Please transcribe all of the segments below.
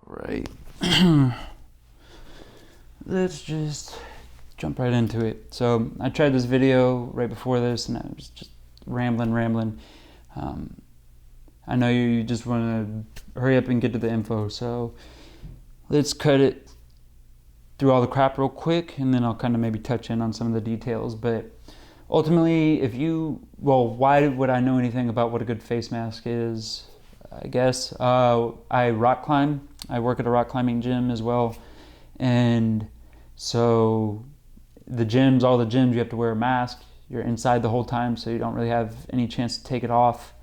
Right. Let's just jump right into it. So I tried this video right before this and I was just rambling. I know you just want to hurry up and get to the info, so let's cut it through all the crap real quick and then I'll kind of maybe touch in on some of the details. But ultimately, why would I know anything about what a good face mask is? I guess I rock climb. I work at a rock climbing gym as well, and so all the gyms, you have to wear a mask. You're inside the whole time, so you don't really have any chance to take it off,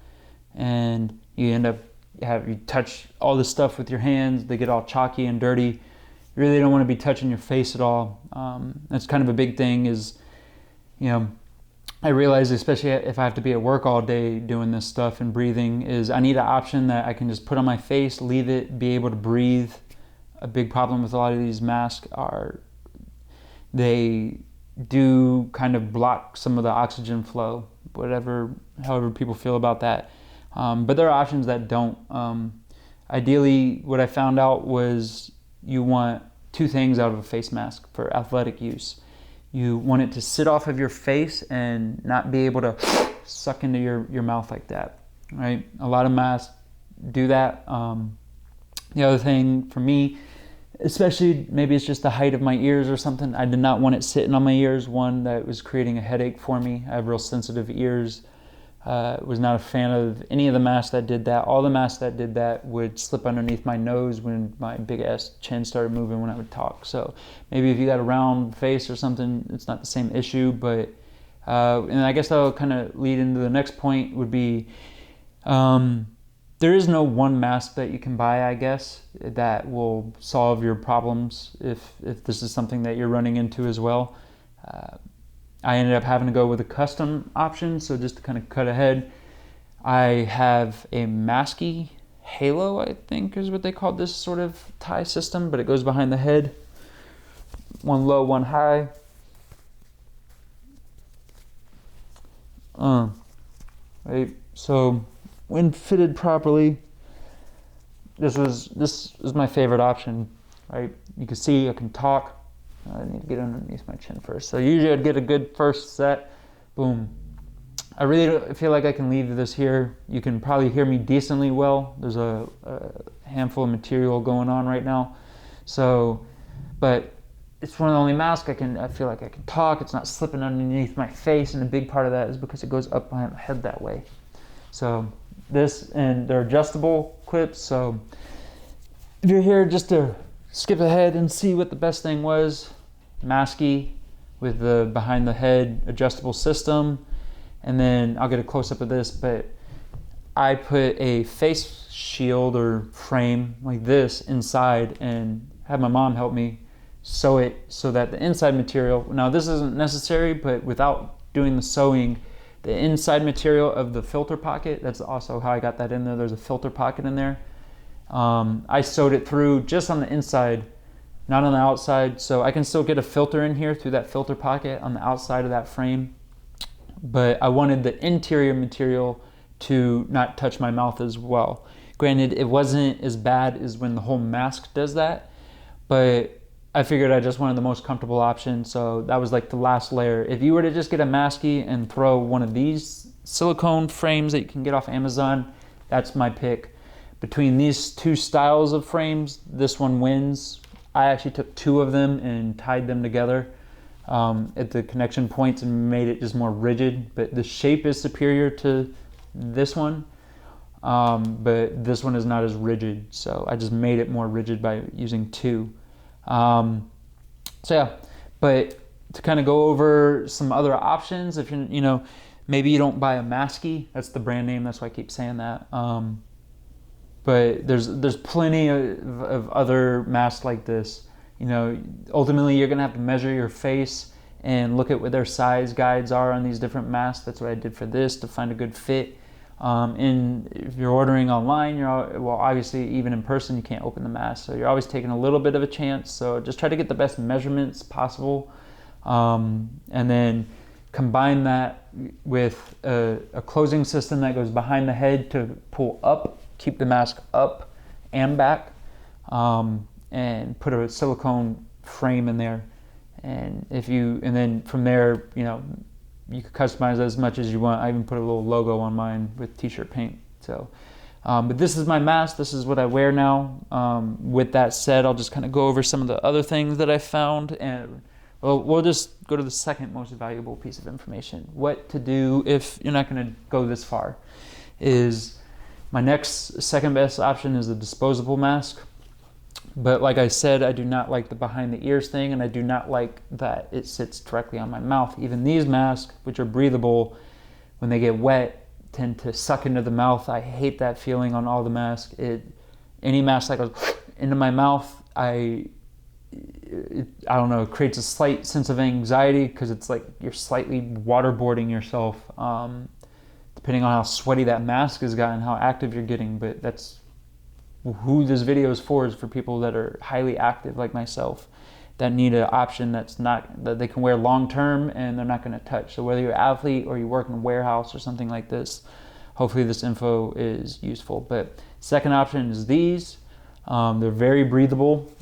and you end up you touch all this stuff with your hands. They get all chalky and dirty. You really don't want to be touching your face at all. That's kind of a big thing. I realize, especially if I have to be at work all day doing this stuff and breathing, is I need an option that I can just put on my face, leave it, be able to breathe. A big problem with a lot of these masks are they do kind of block some of the oxygen flow, however people feel about that. But there are options that don't. Ideally, what I found out was you want two things out of a face mask for athletic use. You want it to sit off of your face and not be able to suck into your mouth like that, right? A lot of masks do that. The other thing for me, especially maybe it's just the height of my ears or something, I did not want it sitting on my ears. One, that was creating a headache for me. I have real sensitive ears. Was not a fan of any of the masks that did that. All the masks that did that would slip underneath my nose when my big ass chin started moving when I would talk. So maybe if you got a round face or something, it's not the same issue. But and I guess that'll kind of lead into the next point would be there is no one mask that you can buy, I guess, that will solve your problems if this is something that you're running into as well. I ended up having to go with a custom option. So just to kind of cut ahead, I have a Masky Halo, I think is what they call this sort of tie system, but it goes behind the head. One low, one high. Right. So when fitted properly, this is my favorite option. Right. You can see I can talk. I need to get underneath my chin first. So usually I'd get a good first set. Boom. I really feel like I can leave this here. You can probably hear me decently well. There's a handful of material going on right now. So, but it's one of the only masks I feel like I can talk. It's not slipping underneath my face. And a big part of that is because it goes up behind my head that way. So this, and they're adjustable clips. So if you're here just to skip ahead and see what the best thing was, Masky with the behind the head adjustable system, and then I'll get a close up of this, but I put a face shield or frame like this inside and had my mom help me sew it so that the inside material, now this isn't necessary, but without doing the sewing, the inside material of the filter pocket, that's also how I got that in there. There's a filter pocket in there. I sewed it through just on the inside, not on the outside, so I can still get a filter in here through that filter pocket on the outside of that frame, but I wanted the interior material to not touch my mouth as well. Granted, it wasn't as bad as when the whole mask does that, but I figured I just wanted the most comfortable option, so that was like the last layer. If you were to just get a Masky and throw one of these silicone frames that you can get off Amazon, that's my pick. Between these two styles of frames, this one wins. I actually took two of them and tied them together at the connection points and made it just more rigid. But the shape is superior to this one, but this one is not as rigid. So I just made it more rigid by using two. So yeah, but to kind of go over some other options, if maybe you don't buy a Masky, that's the brand name, that's why I keep saying that. But there's plenty of other masks like this. Ultimately you're gonna have to measure your face and look at what their size guides are on these different masks. That's what I did for this to find a good fit. And if you're ordering online, obviously even in person you can't open the mask, so you're always taking a little bit of a chance. So just try to get the best measurements possible, and then combine that with a closing system that goes behind the head to pull up, keep the mask up and back. and put a silicone frame in there. And then from there, you could customize it as much as you want. I even put a little logo on mine with t-shirt paint. So, but this is my mask. This is what I wear now. With that said, I'll just kind of go over some of the other things that I found, and we'll just go to the second most valuable piece of information. What to do if you're not going to go this far is my second best option is a disposable mask. But like I said, I do not like the behind the ears thing, and I do not like that it sits directly on my mouth. Even these masks, which are breathable, when they get wet, tend to suck into the mouth. I hate that feeling on all the masks. Any mask that goes into my mouth, I don't know, it creates a slight sense of anxiety because it's like you're slightly waterboarding yourself, depending on how sweaty that mask has gotten, how active you're getting. But that's who this video is for people that are highly active like myself, that need an option that they can wear long term and they're not going to touch. So whether you're an athlete or you work in a warehouse or something like this, hopefully this info is useful. But second option is these. They're very breathable.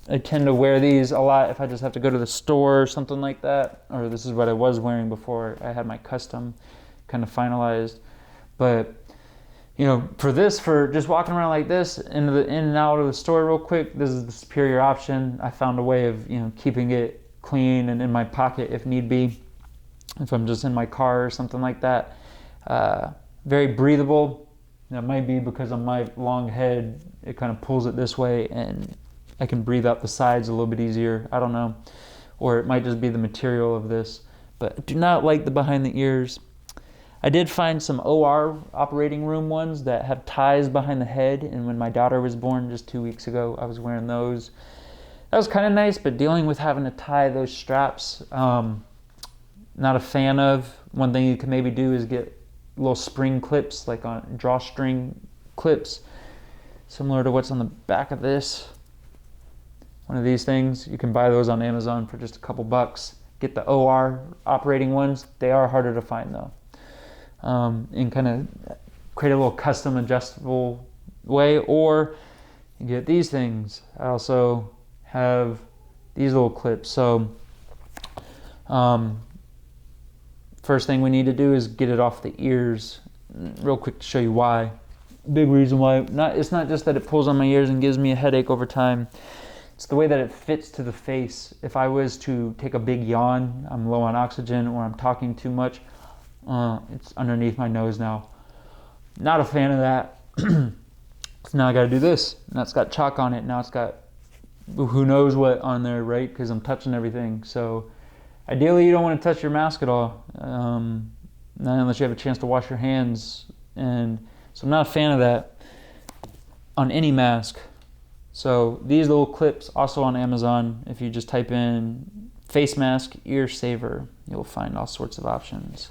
I tend to wear these a lot if I just have to go to the store or something like that, or this is what I was wearing before I had my custom kind of finalized. But for just walking around like this in and out of the store real quick, this is the superior option. I found a way of keeping it clean and in my pocket if need be, if I'm just in my car or something like that. Very breathable. That might be because of my long head, it kind of pulls it this way and I can breathe out the sides a little bit easier. I don't know. Or it might just be the material of this. But I do not like the behind the ears. I did find some OR operating room ones that have ties behind the head, and when my daughter was born just 2 weeks ago, I was wearing those. That was kind of nice, but dealing with having to tie those straps, not a fan of. One thing you can maybe do is get little spring clips, like on drawstring clips, similar to what's on the back of this. One of these things, you can buy those on Amazon for just a couple bucks. Get the OR operating ones. They are harder to find though. And kind of create a little custom adjustable way, or you get these things. I also have these little clips. So first thing we need to do is get it off the ears. Real quick to show you why. Big reason why. It's not just that it pulls on my ears and gives me a headache over time. It's the way that it fits to the face. If I was to take a big yawn, I'm low on oxygen, or I'm talking too much, it's underneath my nose now. Not a fan of that. So now I gotta do this. Now it's got chalk on it. Now it's got who knows what on there, right? Because I'm touching everything. So ideally you don't want to touch your mask at all, not unless you have a chance to wash your hands. And so I'm not a fan of that on any mask. So these little clips, also on Amazon, if you just type in face mask ear saver, you'll find all sorts of options.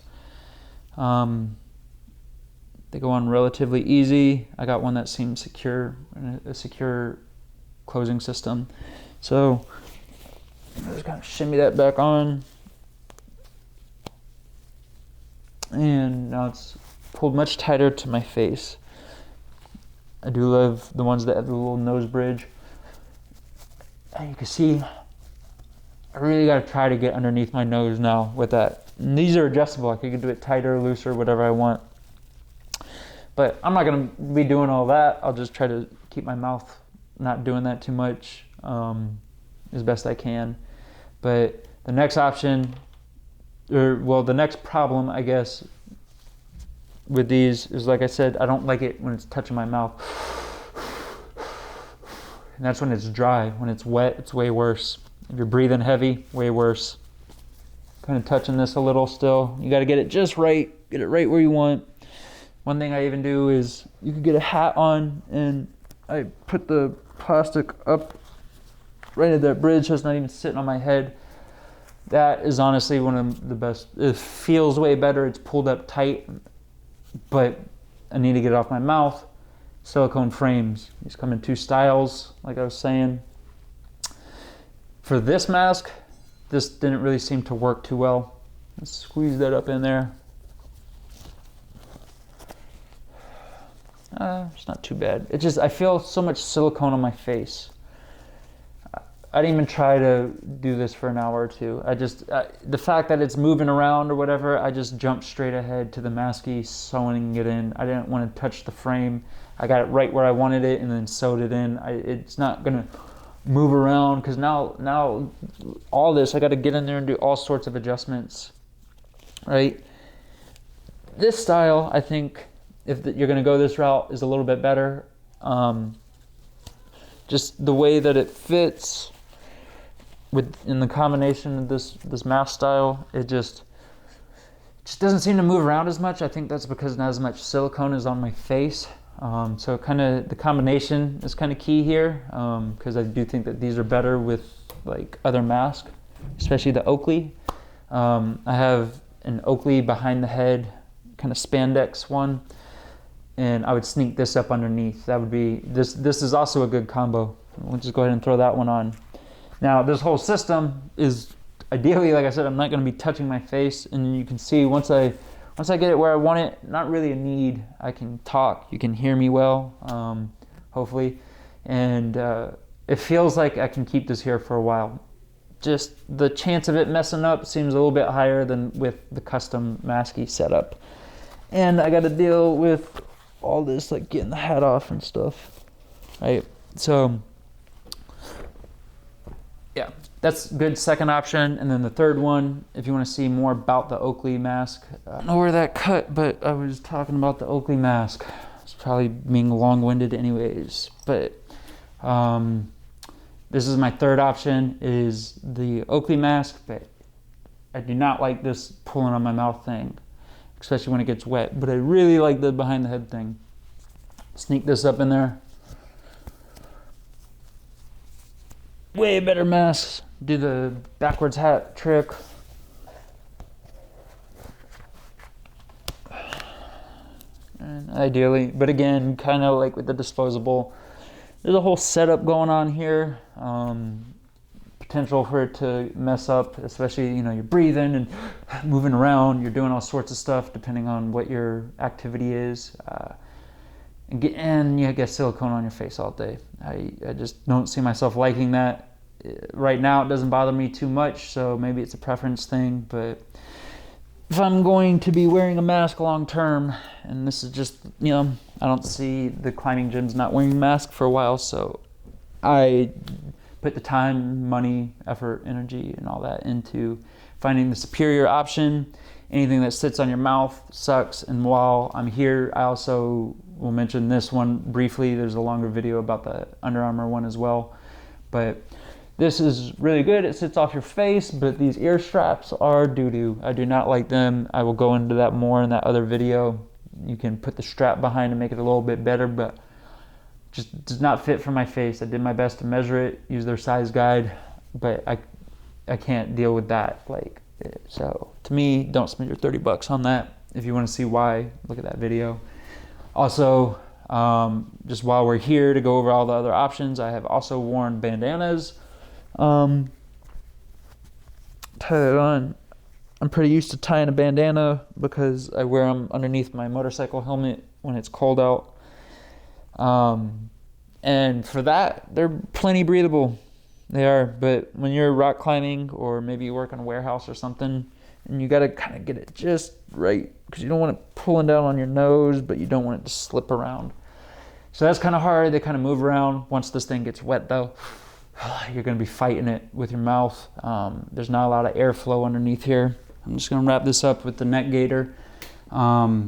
They go on relatively easy. I got one that seemed secure, a secure closing system. So I'm just gonna shimmy that back on. And now it's pulled much tighter to my face. I do love the ones that have the little nose bridge. And you can see, I really gotta try to get underneath my nose now with that. And these are adjustable. I could do it tighter, looser, whatever I want. But I'm not gonna be doing all that. I'll just try to keep my mouth not doing that too much as best I can. But the next option, the next problem, I guess, with these is, like I said, I don't like it when it's touching my mouth. And that's when it's dry. When it's wet, it's way worse. If you're breathing heavy, way worse. Kind of touching this a little still. You got to get it just right. Get it right where you want. One thing I even do is you can get a hat on, and I put the plastic up right at that bridge so it's not even sitting on my head. That is honestly one of the best. It feels way better. It's pulled up tight, but I need to get it off my mouth. Silicone frames. These come in two styles, like I was saying. For this mask, this didn't really seem to work too well. Let's squeeze that up in there. It's not too bad. It's just, I feel so much silicone on my face. I didn't even try to do this for an hour or two. The fact that it's moving around or whatever, I just jumped straight ahead to the masky, sewing it in. I didn't want to touch the frame. I got it right where I wanted it and then sewed it in. It's not gonna move around because now all this, I got to get in there and do all sorts of adjustments, right? This style, I think, if you're gonna go this route, is a little bit better. Just the way that it fits in the combination of this mask style, it just doesn't seem to move around as much. I think that's because not as much silicone is on my face. So kind of the combination is kind of key here, because I do think that these are better with like other masks, especially the Oakley. I have an Oakley behind the head kind of spandex one, and I would sneak this up underneath. That would be, this is also a good combo. We'll just go ahead and throw that one on. Now this whole system is ideally, like I said, I'm not going to be touching my face, and you can see once I get it where I want it, not really a need. I can talk, you can hear me well, hopefully, and it feels like I can keep this here for a while. Just the chance of it messing up seems a little bit higher than with the custom masky setup. And I got to deal with all this, like getting the hat off and stuff, right? So yeah, that's good second option. And then the third one, if you want to see more about the Oakley mask, I don't know where that cut, but I was talking about the Oakley mask. It's probably being long-winded anyways, but this is my third option, is the Oakley mask, but I do not like this pulling on my mouth thing, especially when it gets wet, but I really like the behind the head thing. Sneak this up in there. Way better masks. Do the backwards hat trick. And ideally, but again, kind of like with the disposable, there's a whole setup going on here. Potential for it to mess up, especially, you know, you're breathing and moving around, you're doing all sorts of stuff depending on what your activity is. And you get silicone on your face all day. I just don't see myself liking that. Right now it doesn't bother me too much, so maybe it's a preference thing, but if I'm going to be wearing a mask long term, and this is just, you know, I don't see the climbing gyms not wearing a mask for a while, so I put the time, money, effort, energy, and all that into finding the superior option. Anything that sits on your mouth sucks, and while I'm here, I also will mention this one briefly. There's a longer video about the Under Armour one as well, but this is really good. It sits off your face, but these ear straps are doo-doo. I do not like them. I will go into that more in that other video. You can put the strap behind to make it a little bit better, but just does not fit for my face. I did my best to measure it, use their size guide, but I can't deal with that. Like, so to me, don't spend your $30 on that. If you want to see why, look at that video. Also, just while we're here to go over all the other options, I have also worn bandanas. Tie it on. I'm pretty used to tying a bandana because I wear them underneath my motorcycle helmet when it's cold out. And for that, they're plenty breathable. They are, but when you're rock climbing or maybe you work in a warehouse or something, and you got to kind of get it just right because you don't want it pulling down on your nose, but you don't want it to slip around. So that's kind of hard. They kind of move around. Once this thing gets wet though, you're going to be fighting it with your mouth. There's not a lot of airflow underneath here. I'm just going to wrap this up with the neck gaiter. I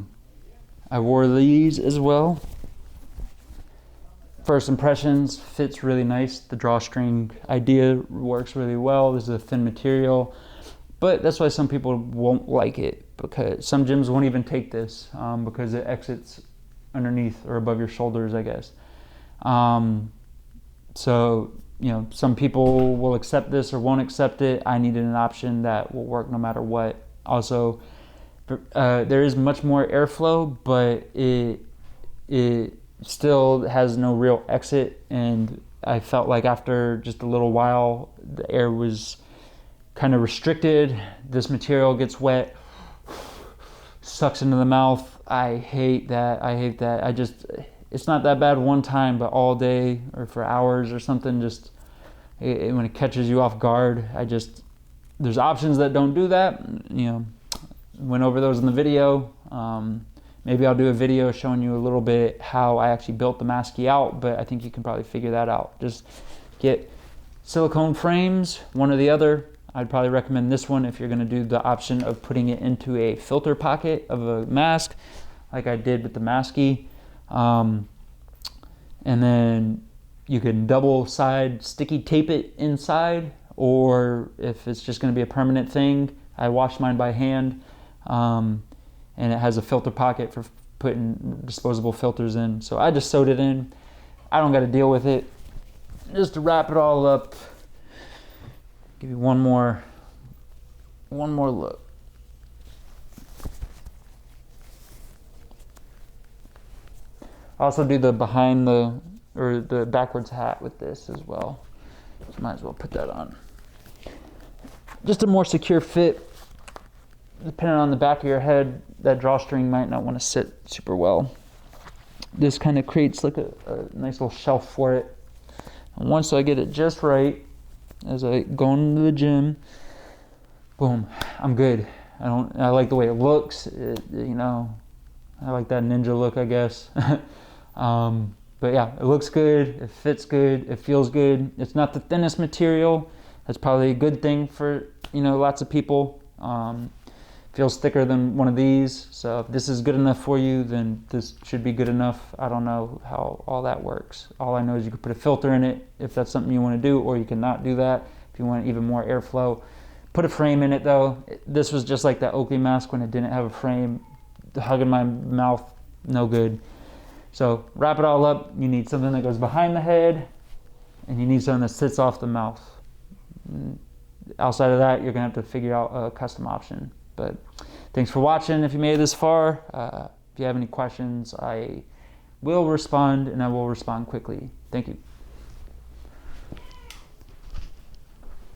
wore these as well. First impressions, fits really nice. The drawstring idea works really well. This is a thin material, but that's why some people won't like it, because some gyms won't even take this because it exits underneath or above your shoulders, I guess. So, you know, some people will accept this or won't accept it. I needed an option that will work no matter what. Also, there is much more airflow, but it still has no real exit, and I felt like after just a little while the air was kind of restricted. This material gets wet, sucks into the mouth. I hate that. it's not that bad one time, but all day or for hours or something, just when it catches you off guard, there's options that don't do that. Went over those in the video. Maybe I'll do a video showing you a little bit how I actually built the Masky out, but I think you can probably figure that out. Just get silicone frames, one or the other. I'd probably recommend this one if you're going to do the option of putting it into a filter pocket of a mask, like I did with the Masky. And then you can double side sticky tape it inside, or if it's just going to be a permanent thing, I washed mine by hand. And it has a filter pocket for putting disposable filters in. So I just sewed it in. I don't got to deal with it. Just to wrap it all up, give you one more look. I also do the the backwards hat with this as well. So might as well put that on. Just a more secure fit. Depending on the back of your head, that drawstring might not want to sit super well. This kind of creates like a nice little shelf for it. And once I get it just right, as I go into the gym, boom, I'm good. I like the way it looks. I like that ninja look, I guess. But yeah, it looks good. It fits good. It feels good. It's not the thinnest material. That's probably a good thing for lots of people. Feels thicker than one of these, so if this is good enough for you, then this should be good enough. I don't know how all that works. All I know is you could put a filter in it if that's something you want to do, or you can not do that if you want even more airflow. Put a frame in it though. This was just like that Oakley mask when it didn't have a frame. Hugging my mouth, no good. So wrap it all up. You need something that goes behind the head, and you need something that sits off the mouth. Outside of that, you're gonna have to figure out a custom option. But thanks for watching if you made it this far. If you have any questions, I will respond, and I will respond quickly. Thank you.